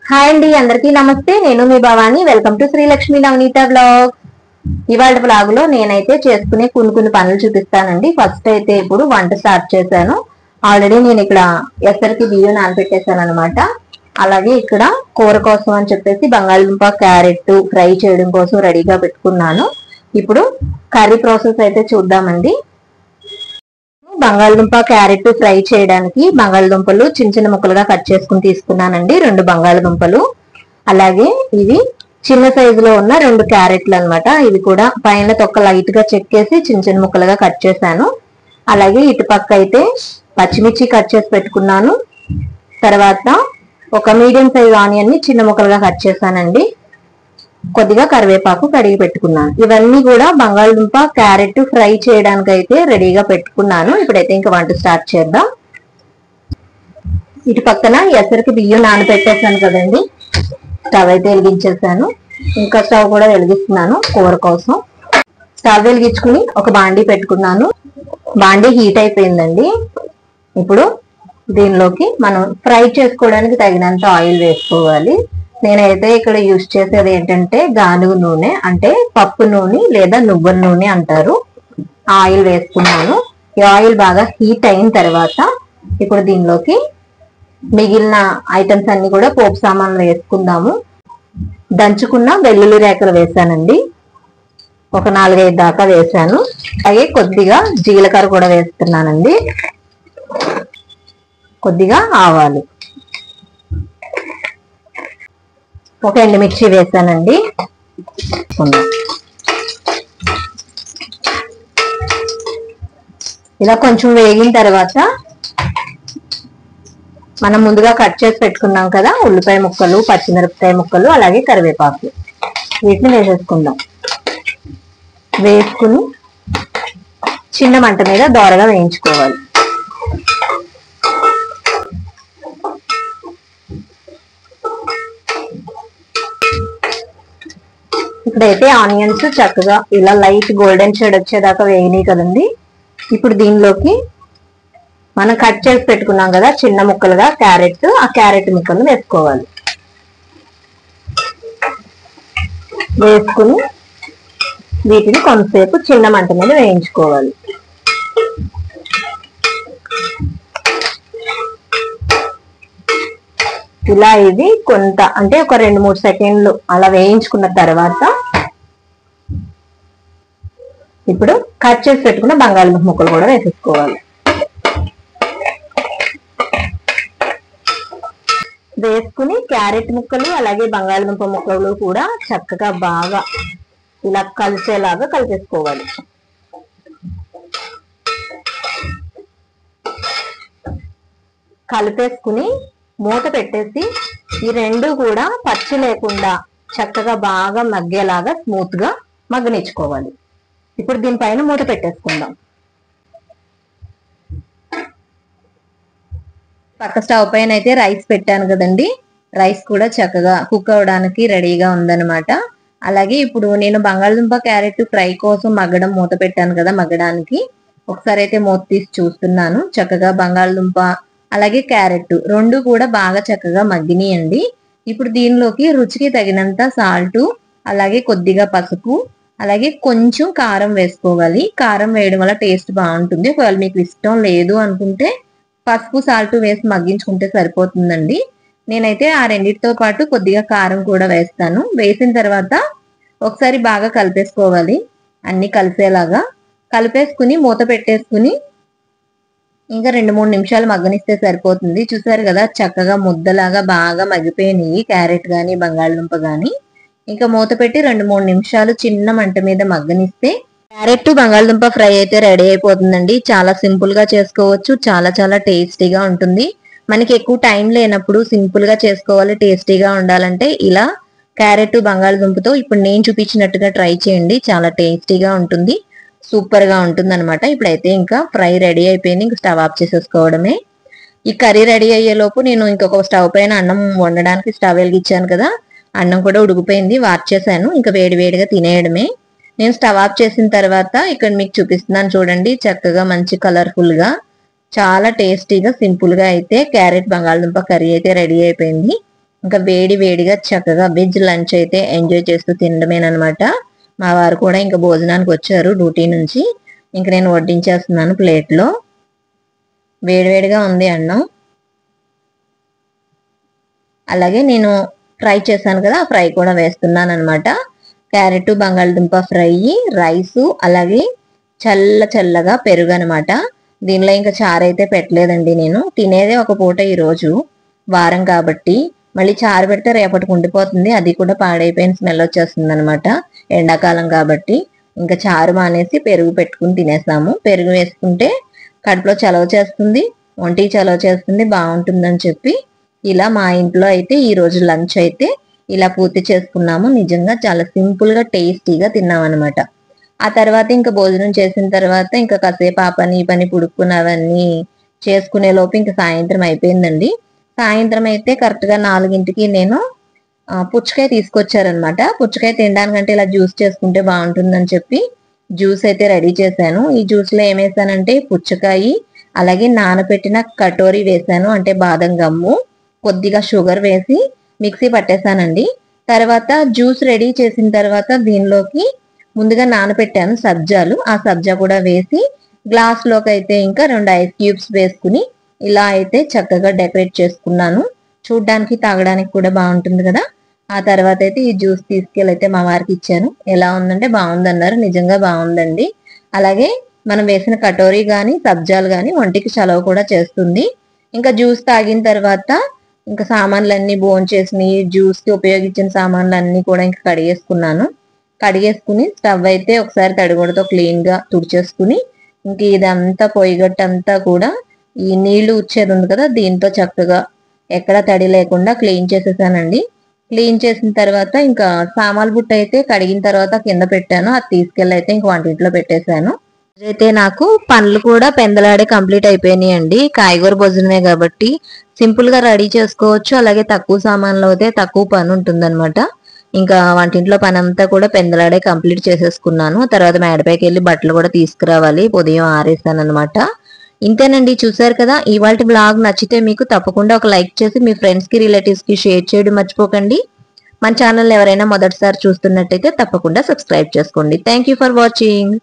Hi అండి, అందరికీ నమస్తే. నేను మీ Bhavani. Welcome to Srilakshmi Navaneetha blog. ఇవాళ బ్లాగ్ లో నేనైతే చేసుకునే కొన్ని పనులు చూపిస్తానండి. ఫస్ట్ అయితే ఇప్పుడు వంట స్టార్ట్ చేశాను. ఆల్రెడీ నేను ఇక్కడ ఎసరికి బియ్యం నానబెట్టేశాను అనమాట. అలాగే ఇక్కడ కూర కోసం అని చెప్పేసి బంగాళదుంప క్యారెట్ ఫ్రై చేయడం కోసం రెడీగా పెట్టుకున్నాను. ఇప్పుడు కర్రీ ప్రాసెస్ అయితే చూద్దామండి. బంగాళదుంప క్యారెట్ ఫ్రై చేయడానికి బంగాళదుంపలు చిన్న చిన్న ముక్కలుగా కట్ చేసుకుని తీసుకున్నానండి. 2 బంగాళదుంపలు, అలాగే ఇవి చిన్న సైజులో ఉన్న 2 క్యారెట్లు అనమాట. ఇవి కూడా పైన తొక్క లైట్ గా చెక్కేసి చిన్న చిన్న ముక్కలుగా కట్ చేశాను. అలాగే ఇటు పక్క అయితే పచ్చిమిర్చి కట్ చేసి పెట్టుకున్నాను. తర్వాత ఒక మీడియం సైజ్ ఆనియన్ ని చిన్న ముక్కలుగా కట్ చేశానండి. కొద్దిగా కరివేపాకు కడిగి పెట్టుకున్నాను. ఇవన్నీ కూడా బంగాళదుంప క్యారెట్ ఫ్రై చేయడానికి అయితే రెడీగా పెట్టుకున్నాను. ఇప్పుడైతే ఇంకా వంట స్టార్ట్ చేద్దాం. ఇటు పక్కన ఎసరికి బియ్యం నానబెట్టేసాను కదండి. స్టవ్ అయితే వెలిగించేసాను. ఇంకా స్టవ్ కూడా వెలిగిస్తున్నాను కూర కోసం. స్టవ్ వెలిగించుకుని ఒక బాండీ పెట్టుకున్నాను. బాండీ హీట్ అయిపోయిందండి. ఇప్పుడు దీనిలోకి మనం ఫ్రై చేసుకోవడానికి తగినంత ఆయిల్ వేసుకోవాలి. నేనైతే ఇక్కడ యూజ్ చేసేది ఏంటంటే గానుగ నూనె, అంటే పప్పు నూనె లేదా నువ్వుల నూనె అంటారు. ఆయిల్ వేసుకున్నాను. ఈ ఆయిల్ బాగా హీట్ అయిన తర్వాత ఇప్పుడు దీనిలోకి మిగిలిన ఐటమ్స్ అన్ని కూడా పోపు సామాన్లు వేసుకుందాము. దంచుకున్న వెల్లుల్లి రేకలు వేసానండి. ఒక 4-5 దాకా వేసాను. అలాగే కొద్దిగా జీలకర్ర కూడా వేస్తున్నానండి. కొద్దిగా ఆవాలు, ఒక ఎండుమిర్చి వేసానండి. ఇలా కొంచెం వేగిన తర్వాత మనం ముందుగా కట్ చేసి పెట్టుకున్నాం కదా ఉల్లిపాయ ముక్కలు, పచ్చిమిరపకాయ ముక్కలు, అలాగే కరివేపాకు, వీటిని వేసేసుకుందాం. వేసుకుని చిన్న మంట మీద దోరగా వేయించుకోవాలి. ఇప్పుడైతే ఆనియన్స్ చక్కగా ఇలా లైట్ గోల్డెన్ షేడ్ వచ్చేదాకా వేగినాయి కదండి. ఇప్పుడు దీనిలోకి మనం కట్ చేసి పెట్టుకున్నాం కదా చిన్న ముక్కలుగా క్యారెట్, ఆ క్యారెట్ ముక్కలు వేసుకోవాలి. వేసుకుని వీటిని కొంతసేపు చిన్న మంట మీద వేయించుకోవాలి. ఇలా ఇది కొంత అంటే ఒక 2-3 సెకండ్లు అలా వేయించుకున్న తర్వాత ఇప్పుడు కట్ చేసి పెట్టుకున్న బంగాళదుంప ముక్కలు కూడా వేసేసుకోవాలి. వేసుకుని క్యారెట్ ముక్కలు అలాగే బంగాళదుంప ముక్కలు కూడా చక్కగా బాగా ఇలా కలిసేలాగా కలిపేసుకోవాలి. కలిపేసుకుని మూత పెట్టేసి ఈ 2 కూడా పచ్చి లేకుండా చక్కగా బాగా మగ్గేలాగా స్మూత్ గా మగ్గనిచ్చుకోవాలి. ఇప్పుడు దీనిపైన మూత పెట్టేసుకుందాం. పక్క స్టవ్ పైన అయితే రైస్ పెట్టాను కదండి. రైస్ కూడా చక్కగా కుక్ అవడానికి రెడీగా ఉందన్నమాట. అలాగే ఇప్పుడు నేను బంగాళదుంప క్యారెట్ ఫ్రై కోసం మగ్గడం మూత పెట్టాను కదా, మగ్గడానికి ఒకసారి అయితే మూత తీసి చూస్తున్నాను. చక్కగా బంగాళదుంప అలాగే క్యారెట్ 2 కూడా బాగా చక్కగా మగ్గినాయండి. ఇప్పుడు దీనిలోకి రుచికి తగినంత సాల్ట్, అలాగే కొద్దిగా పసుపు, అలాగే కొంచెం కారం వేసుకోవాలి. కారం వేయడం వల్ల టేస్ట్ బాగుంటుంది. ఒకవేళ మీకు ఇష్టం లేదు అనుకుంటే పసుపు సాల్ట్ వేసి మగ్గించుకుంటే సరిపోతుందండి. నేనైతే ఆ రెండింటితో పాటు కొద్దిగా కారం కూడా వేస్తాను. వేసిన తర్వాత ఒకసారి బాగా కలిపేసుకోవాలి. అన్ని కలిసేలాగా కలిపేసుకుని మూత పెట్టేసుకుని ఇంకా 2-3 నిమిషాలు మగ్గనిస్తే సరిపోతుంది. చూసారు కదా చక్కగా ముద్దలాగా బాగా మగ్గిపోయినాయి క్యారెట్ గాని బంగాళదుంప గాని. ఇంకా మూత పెట్టి 2-3 నిమిషాలు చిన్న మంట మీద మగ్గనిస్తే క్యారెట్ బంగాళదుంప ఫ్రై అయితే రెడీ అయిపోతుందండి. చాలా సింపుల్ గా చేసుకోవచ్చు. చాలా చాలా టేస్టీగా ఉంటుంది. మనకి ఎక్కువ టైం లేనప్పుడు సింపుల్ గా చేసుకోవాలి, టేస్టీగా ఉండాలంటే ఇలా క్యారెట్ బంగాళదుంపతో ఇప్పుడు నేను చూపించినట్టుగా ట్రై చేయండి. చాలా టేస్టీగా ఉంటుంది, సూపర్ గా ఉంటుంది అనమాట. ఇప్పుడైతే ఇంకా ఫ్రై రెడీ అయిపోయింది. ఇంకా స్టవ్ ఆఫ్ చేసేసుకోవడమే. ఈ కర్రీ రెడీ అయ్యే లోపు నేను ఇంకొక స్టవ్ పైన అన్నం వండడానికి స్టవ్ వెలిగించాను కదా, అన్నం కూడా ఉడికిపోయింది, వార్చేసాను. ఇంకా వేడి వేడిగా తినేయడమే. నేను స్టవ్ ఆఫ్ చేసిన తర్వాత ఇక్కడ మీకు చూపిస్తున్నాను చూడండి. చక్కగా మంచి కలర్ఫుల్ గా చాలా టేస్టీగా సింపుల్ గా అయితే క్యారెట్ బంగాళదుంప కర్రీ అయితే రెడీ అయిపోయింది. ఇంకా వేడి వేడిగా చక్కగా వెజ్ లంచ్ అయితే ఎంజాయ్ చేస్తూ తినడమేనమాట. మా వారు కూడా ఇంకా భోజనానికి వచ్చారు డ్యూటీ నుంచి. ఇంక నేను వడ్డించేస్తున్నాను ప్లేట్లో. వేడివేడిగా ఉంది అన్నం. అలాగే నేను ఫ్రై చేశాను కదా, ఆ ఫ్రై కూడా వేస్తున్నాను అనమాట. క్యారెట్ బంగాళదుంప ఫ్రై, రైసు, అలాగే చల్లగా పెరుగు అనమాట. దీనిలో ఇంకా చారు అయితే పెట్టలేదండి. నేను తినేదే ఒక పూట ఈరోజు, వారం కాబట్టి. మళ్ళీ చారు పెడితే రేపటికి ఉండిపోతుంది, అది కూడా పాడైపోయిన స్మెల్ వచ్చేస్తుంది అనమాట, ఎండాకాలం కాబట్టి. ఇంకా చారు మానేసి పెరుగు పెట్టుకుని తినేసాము. పెరుగు వేసుకుంటే కడుపులో చలవ చేస్తుంది, ఒంటికి చలవ చేస్తుంది, బాగుంటుందని చెప్పి ఇలా మా ఇంట్లో అయితే ఈ రోజు లంచ్ అయితే ఇలా పూర్తి చేసుకున్నాము. నిజంగా చాలా సింపుల్ గా టేస్టీగా తిన్నాం అనమాట. ఆ తర్వాత ఇంకా భోజనం చేసిన తర్వాత ఇంకా కాసేపు ఆ పని ఈ పని పుడుక్కున్నవన్నీ చేసుకునే లోపు ఇంకా సాయంత్రం అయిపోయిందండి. సాయంత్రం అయితే కరెక్ట్ గా 4ంటికి నేను పుచ్చకాయ తీసుకొచ్చారనమాట. పుచ్చకాయ తినడానికంటే ఇలా జ్యూస్ చేసుకుంటే బాగుంటుందని చెప్పి జ్యూస్ అయితే రెడీ చేశాను. ఈ జ్యూస్ లో ఏమేసానంటే పుచ్చకాయ, అలాగే నానబెట్టిన కటోరీ వేసాను, అంటే బాదం గమ్ము, కొద్దిగా షుగర్ వేసి మిక్సీ పట్టేశానండి. తర్వాత జ్యూస్ రెడీ చేసిన తర్వాత దీనిలోకి ముందుగా నానబెట్టాను సబ్జాలు, ఆ సబ్జా కూడా వేసి గ్లాస్ లోకి అయితే ఇంకా 2 ఐస్ క్యూబ్స్ వేసుకుని ఇలా అయితే చక్కగా డెకరేట్ చేసుకున్నాను. చూడ్డానికి తాగడానికి కూడా బాగుంటుంది కదా. ఆ తర్వాత అయితే ఈ జ్యూస్ తీసుకెళ్ళి అయితే మా వారికి ఇచ్చాను. ఎలా ఉందంటే బాగుందన్నారు. నిజంగా బాగుందండి. అలాగే మనం వేసిన కటోరీ గాని సబ్జాలు గాని ఒంటికి చలవ కూడా చేస్తుంది. ఇంకా జ్యూస్ తాగిన తర్వాత ఇంకా సామాన్లన్నీ భోంచేసి జ్యూస్ కి ఉపయోగించిన సామాన్లన్నీ కూడా ఇంకా కడిగేసుకుని స్టవ్ అయితే ఒకసారి తడిగుడ్డతో క్లీన్ గా తుడిచేసుకుని ఇంక ఇదంతా పొయ్యిగట్టంతా కూడా ఈ నీళ్లు వచ్చేది ఉంది కదా, దీంతో చక్కగా ఎక్కడ తడి లేకుండా క్లీన్ చేసేసానండి. క్లీన్ చేసిన తర్వాత ఇంకా సామాన్ బుట్ట అయితే కడిగిన తర్వాత కింద పెట్టాను, అది తీసుకెళ్ళి అయితే ఇంక వంటింట్లో పెట్టేశాను. అయితే నాకు పనులు కూడా పెందలాడే కంప్లీట్ అయిపోయినాయండి. కాయగూర భోజనమే కాబట్టి సింపుల్ గా రెడీ చేసుకోవచ్చు. అలాగే తక్కువ సామాన్లు అయితే తక్కువ పని ఉంటుందన్నమాట. ఇంకా వంటింట్లో పని అంతా కూడా పెందలాడే కంప్లీట్ చేసేసుకున్నాను. తర్వాత మేడపైకి వెళ్ళి బట్టలు కూడా తీసుకురావాలి, ఉదయం ఆరేసాను అనమాట. ఇంతేనండి, చూసారు కదా. ఇవాల్టి బ్లాగ్ నచ్చితే మీకు తప్పకుండా ఒక లైక్ చేసి మీ ఫ్రెండ్స్ కి రిలేటివ్స్ కి షేర్ చేయడం మర్చిపోకండి. మన ఛానల్ ఎవరైనా మొదటిసారి చూస్తున్నట్టయితే తప్పకుండా సబ్స్క్రైబ్ చేసుకోండి. Thank you for watching.